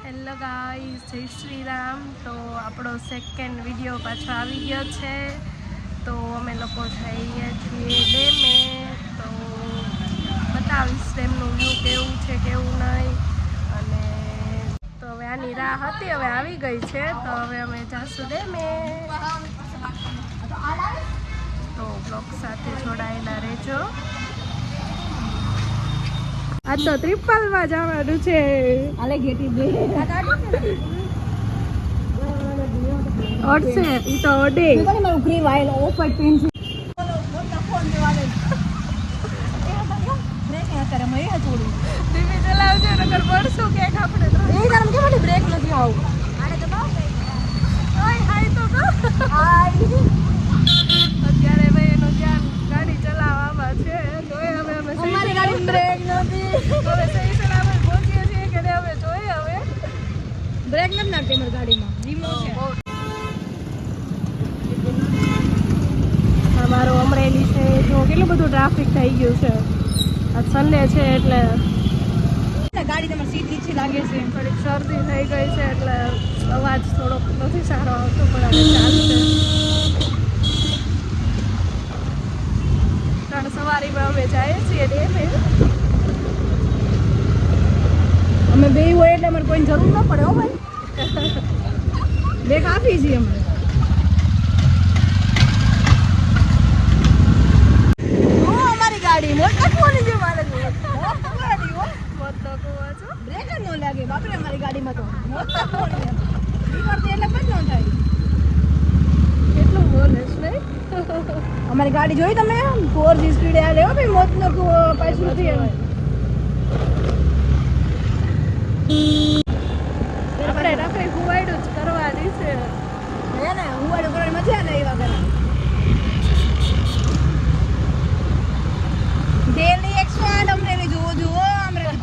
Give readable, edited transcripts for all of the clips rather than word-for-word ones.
Hello guys, જય શ્રી રામ. તો આપણો સેકન્ડ વિડીયો પાછો આવી ગયો છે. તો અમે લોકો જઈએ છીએ ડેમે. તો બતાવીશ ડેમનું વ્યૂ કેવું છે કેવું નહીં. અને તો હવે આની રાહ હતી, હવે આવી ગઈ છે. તો હવે અમે જાશું ડેમે. તો બ્લોગ સાથે જોડાયેલા રહેજો. આ તો ત્રિપલમાં જવાનું છે. આલે ગેટી બે ઓડશે ઈ તો ઓડે કોને મારું ગ્રે વાઇલ ઓફ વાઇટ પેન છે બ્રેક અત્યારે મેં થોડી ધીમે ચલાવજો નકર પડશું કે આપણે તો એ તારમ કે મને બ્રેક નથી આવું આને દબાવ ઓય હાય તો હાય અત્યારે ભાઈ એનું ધ્યાન ગાડી ચલાવવામાં છે. તો હવે અમે અમારી ગાડી બ્રેક નથી હવે સહી સલામત પહોંચીએ છીએ કે નહીં હવે જોઈએ. હવે બ્રેક નથી નાખતી મારી ગાડીમાં ધીમો છે. અમારો અમરેલી છે જો કેટલું બધું ટ્રાફિક થઈ ગયું છે. આજ સન્ડે છે એટલે ગાડી તમારી સીટ નીચે લાગે છે. થોડીક શરદી થઈ ગઈ છે એટલે અવાજ થોડોક નથી સારો આવતો, પણ હવે ચાલશે. ત્રણ સવારીમાં અમે જઈએ છીએ ડેમે. અમે બે હોય એટલે અમારે કોઈની જરૂર ન પડે હો ભાઈ બ્રેક આપી છીએ અમે અમારી ગાડી મોટા કોની છે મારે મત તો કહો છો બ્રેક જ ન લાગે બાપરે અમારી ગાડીમાં તો મોટા કોની એટલે કઈ ન થાય. કેટલું બોલેશ નહીં. અમારી ગાડી જોઈ તમે 4G સ્પીડે આ લેવો ભાઈ મોત નો પાછું નથી એમ આપણે રફે હુવાડું જ કરવાની છે. હે ને હું આડો કરવાની મજા નહીં વગર ડેલી 108 અમરેલી જુઓ અમરેલી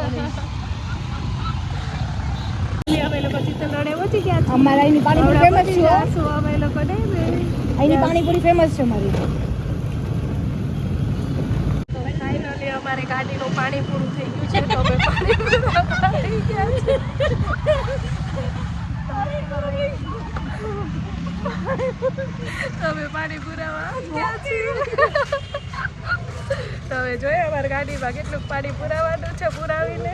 અમે લોકો ચિત્તલડે પહોંચી ગયા છીએ. અમારા અહીંની પાણીપુરી ફેમસ છે શું અમે લોકો ડેમે અહીંની પાણીપુરી ફેમસ છે અમારી. તો ફાઇનલી અમારે ગાડીનું પાણી પૂરું થઈ ગયું છે. તો અમે પાણી પૂરવા આવી ગયા છે. તો અમે પાણી પુરાવા ગયા છીએ. તો હવે જોઈએ અમારી ગાડીમાં કેટલું પાણી પુરાવાનું છે. પુરાવીને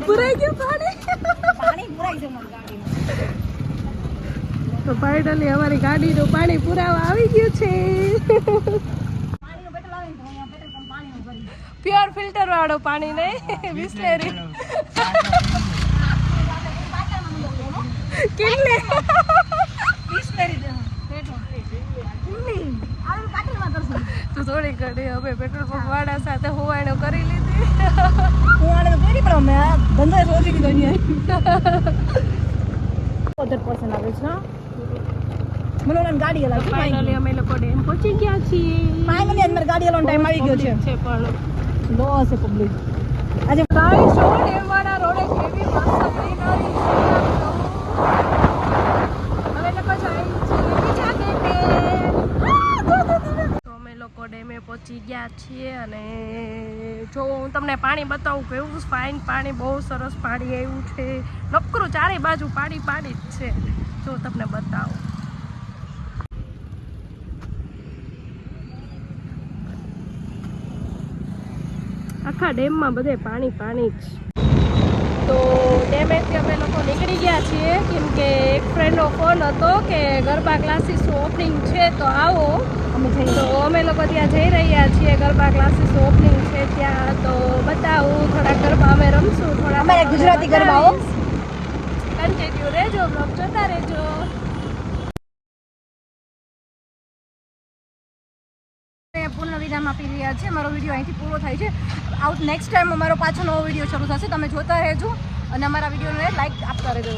પુરાઈ ગયું પાણી. પાણી પુરાઈ છે અમારી ગાડીમાં. તો ફાઇનલી અમારી ગાડીનું પાણી પુરાવા આવી ગયું છે. પાણીનું પેટ્રોલ આવે ને તો અહીંયા પેટ્રોલ પંપ પાણીનું ભરી પ્યોર ફિલ્ટર વાળું પાણી નહીં, બિસ્લેરી. કેટલે બિસ્લેરી દે પેટ્રોલ આવું કાટરમાં કરશું તું થોડી ઘડી હવે પેટ્રોલ પંપ વાળા સાથે હોવાણો કરી લીધી. હું આને તો કરી પણ મેં ધંધો સોચી લીધો અહીંયા 70% આવે છે મને ઓલા ગાડી હલાવી ફાઇનલી અમે લોકો ડેમ પહોંચી ગયા છીએ. ફાઇનલી અમારી ગાડી હલાવવાનો ટાઈમ આવી ગયો છે પણ લો છે પબ્લિક આજે ગાઈસ જો ડેમ વાળા રોડે કેવી મસ્ત ગ્રીનરી છે. અમે લોકો જઈએ છીએ બીજા ડેમે. તો અમે લોકો ડેમે પહોંચી ગયા છીએ. અને જો હું તમને પાણી બતાવું કેવું ફાઇન પાણી, બહુ સરસ પાણી આવ્યું છે. નકરું ચારે બાજુ પાણી પાણી જ છે. જો તમને બતાવું આખા ડેમમાં બધે પાણી પાણી જ. તો ડેમેથી અમે લોકો નીકળી ગયા છીએ કેમ કે એક ફ્રેન્ડનો ફોન હતો કે ગરબા ક્લાસીસનું ઓપનિંગ છે તો આવો. તો અમે લોકો ત્યાં જઈ રહ્યા છીએ. ગરબા ક્લાસીસનું ઓપનિંગ છે ત્યાં. તો બતાવું થોડા ગરબા અમે રમશું. થોડા અમારે ગુજરાતી ગરબાઓ કન્ટિન્યુ રહેજો, બ્લોગ જોતા રહેજો. પૂર્ણ વિરામ આપી રહ્યા છે. મારો વિડીયો અહીંથી પૂરો થાય છે. નેક્સ્ટ ટાઈમ અમારો પાછો નવો વિડીયો શરૂ થશે. તમે જોતા રહેજો અને અમારા વિડીયોને લાઈક આપતા રહેજો.